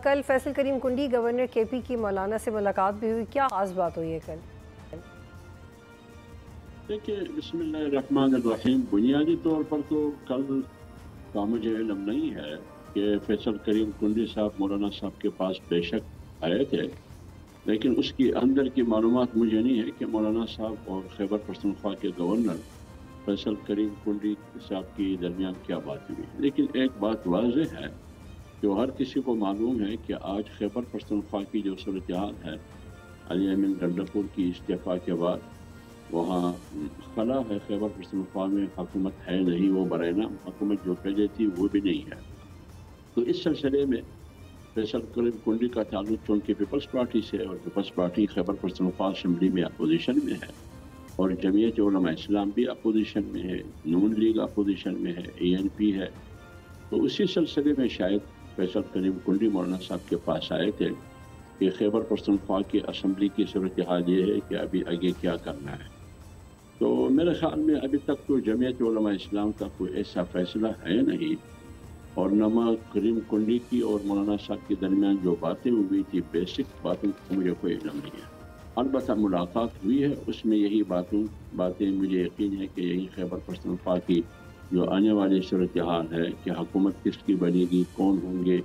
کل فیصل کریم کنڈی گورنر کے پی کی مولانا سے ملاقات بھی ہوئی، کیا خاص بات ہوئی ہے کل؟ دیکھیے، بسم اللہ الرحمن الرحیم، بنیادی طور پر تو کل کا مجھے علم نہیں ہے کہ فیصل کریم کنڈی صاحب مولانا صاحب کے پاس بے شک آئے تھے، لیکن اس کی اندر کی معلومات مجھے نہیں ہے کہ مولانا صاحب اور خیبر پختونخوا کے گورنر فیصل کریم کنڈی صاحب کے درمیان کیا بات ہوئی. لیکن ایک بات واضح ہے جو ہر کسی کو معلوم ہے کہ آج خیبر پختونخوا کی جو صورتحال ہے، علی امین گنڈاپور کی استعفیٰ کے بعد وہاں خلا ہے. خیبر پختونخوا میں حکومت ہے نہیں، وہ برائے نام حکومت جو پہلے تھی وہ بھی نہیں ہے. تو اس سلسلے میں فیصل کریم کنڈی کا تعلق چونکہ پیپلز پارٹی سے، اور Peoples party Khyber Pakhtunkhwa assembly میں اپوزیشن میں ہے، اور جمعیت علماء اسلام بھی اپوزیشن میں ہے، نون لیگ اپوزیشن میں ہے، ANP ہے. تو اسی سلسلے میں شاید فیصل کریم کنڈی مولانا صاحب کے پاس آئے تھے کہ خیبر پختونخوا کی اسمبلی کی صورتحال یہ ہے کہ ابھی آگے کیا کرنا ہے. تو میرے خیال میں ابھی تک تو جمعیت علماء اسلام کا کوئی ایسا فیصلہ ہے نہیں، اور نما کریم کنڈی کی اور مولانا صاحب کے درمیان جو باتیں ہوئی تھی، بیسک باتوں کو مجھے کوئی علم نہیں ہے. البتہ ملاقات ہوئی ہے، اس میں یہی باتیں مجھے یقین ہے کہ یہی خیبر پختونخوا کی جو آنے والی صورتحال ہے کہ حکومت کس کی بنے گی، کون ہوں گے،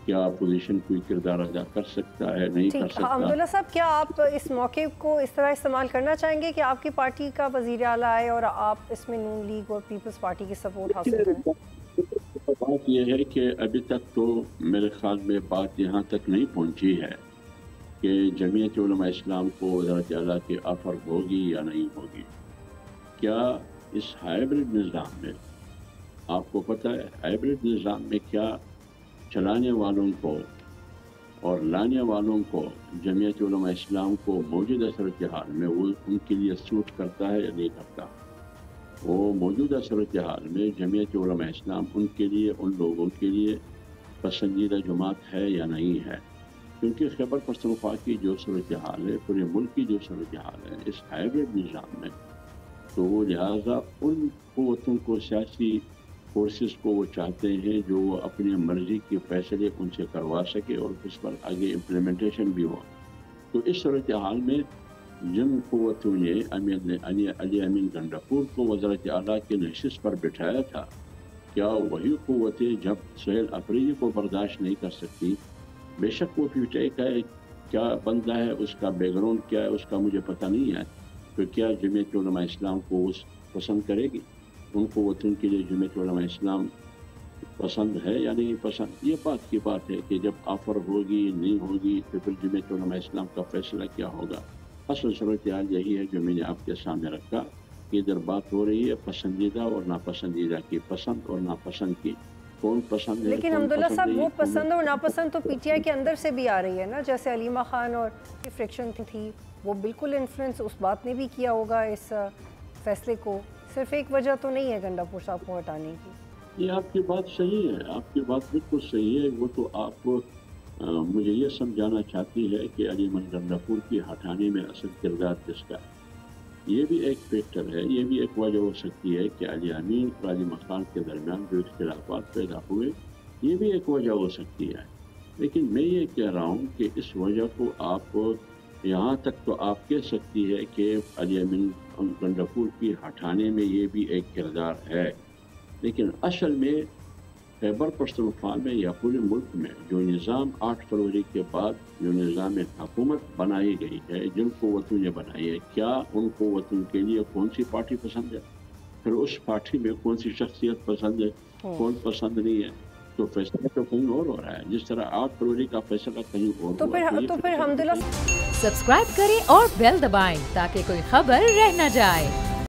کیا اپوزیشن کوئی کردار ادا کر سکتا ہے، نہیں کر سکتا. عبداللہ صاحب، کیا آپ اس موقع کو اس طرح استعمال کرنا چاہیں گے کہ آپ کی پارٹی کا وزیر اعلیٰ آئے اور آپ اس میں نون لیگ اور پیپلز پارٹی کی سپورٹ حاصل کریں؟ بات یہ ہے کہ ابھی تک تو میرے خیال میں بات یہاں تک نہیں پہنچی ہے کہ جمعیت علماء اسلام کو وزارت اعلیٰ کی آفر ہوگی یا نہیں ہوگی. کیا اس ہائیبرڈ نظام میں، آپ کو پتہ ہے ہائیبرڈ نظام میں کیا چلانے والوں کو اور لانے والوں کو جمعیت علماء اسلام کو موجودہ صورتحال میں وہ ان کے لیے سوٹ کرتا ہے یا نہیں کرتا. وہ موجودہ صورتحال میں جمعیت علماء اسلام ان کے لیے، ان لوگوں کے لیے پسندیدہ جماعت ہے یا نہیں ہے. کیونکہ خیبر پختونخوا کی جو صورتحال ہے، پورے ملک کی جو صورتحال ہے اس ہائیبرڈ نظام میں، تو وہ لہٰذا ان قوتوں کو، سیاسی فورسز کو وہ چاہتے ہیں جو وہ اپنی مرضی کے فیصلے ان سے کروا سکے اور اس پر آگے امپلیمنٹیشن بھی ہو. تو اس صورتحال میں جن قوتوں نے علی امین گنڈاپور کو وزارت اعلیٰ کی نشست پر بٹھایا تھا، کیا وہی قوتیں جب سہیل افریدی کو برداشت نہیں کر سکتی؟ بے شک وہ پیٹے کا کیا بندہ ہے، اس کا بیک گراؤنڈ کیا ہے، اس کا مجھے پتہ نہیں ہے. تو کیا جمعیت علماء اسلام کو پسند کرے گی؟ ان قوتوں کے لیے جمعیت علماء اسلام پسند ہے یا نہیں پسند، یہ بات کی بات ہے کہ جب آفر ہوگی نہیں ہوگی تو پھر جمعیت علماء اسلام کا فیصلہ کیا ہوگا. اصل صورتحال یہی ہے جو میں نے آپ کے سامنے رکھا کہ ادھر بات ہو رہی ہے پسندیدہ اور ناپسندیدہ کی، پسند اور ناپسند کی. کون پسند ہے؟ لیکن عبداللہ صاحب، وہ پسند اور ناپسند تو PTI کے اندر سے بھی آ رہی ہے نا. جیسے علیمہ خان اور فریکشن تھی، وہ بالکل انفلوئنس اس بات نے بھی کیا ہوگا اس فیصلے کو. صرف ایک وجہ تو نہیں ہے گنڈاپور صاحب کو ہٹانے کی. یہ آپ کی بات صحیح ہے، آپ کی بات بالکل صحیح ہے. وہ تو آپ مجھے یہ سمجھانا چاہتی ہے کہ علی امین گنڈاپور کی ہٹانے میں اصل کردار کس کا ہے. یہ بھی ایک فیکٹر ہے، یہ بھی ایک وجہ ہو سکتی ہے کہ علی امین اور علیمہ خان کے درمیان جو اختلافات پیدا ہوئے، یہ بھی ایک وجہ ہو سکتی ہے. لیکن میں یہ کہہ رہا ہوں کہ اس وجہ کو آپ یہاں تک تو آپ کہہ سکتی ہے کہ علی امین گنڈاپور کی ہٹانے میں یہ بھی ایک کردار ہے. لیکن اصل میں خیبر پختونخوا میں یا پورے ملک میں جو نظام 8 فروری کے بعد جو نظام حکومت بنائی گئی ہے، جن قوتوں نے بنائی ہے، کیا ان قوتوں کے لیے کون سی پارٹی پسند ہے؟ پھر اس پارٹی میں کون سی شخصیت پسند ہے، کون پسند نہیں ہے؟ تو فیصلہ تو کہیں اور ہو رہا ہے. جس طرح 8 فروری کا فیصلہ کہیں اور تو پھر الحمدللہ سبسکرائب کریں اور بیل دبائیں تاکہ کوئی خبر رہ نہ جائے.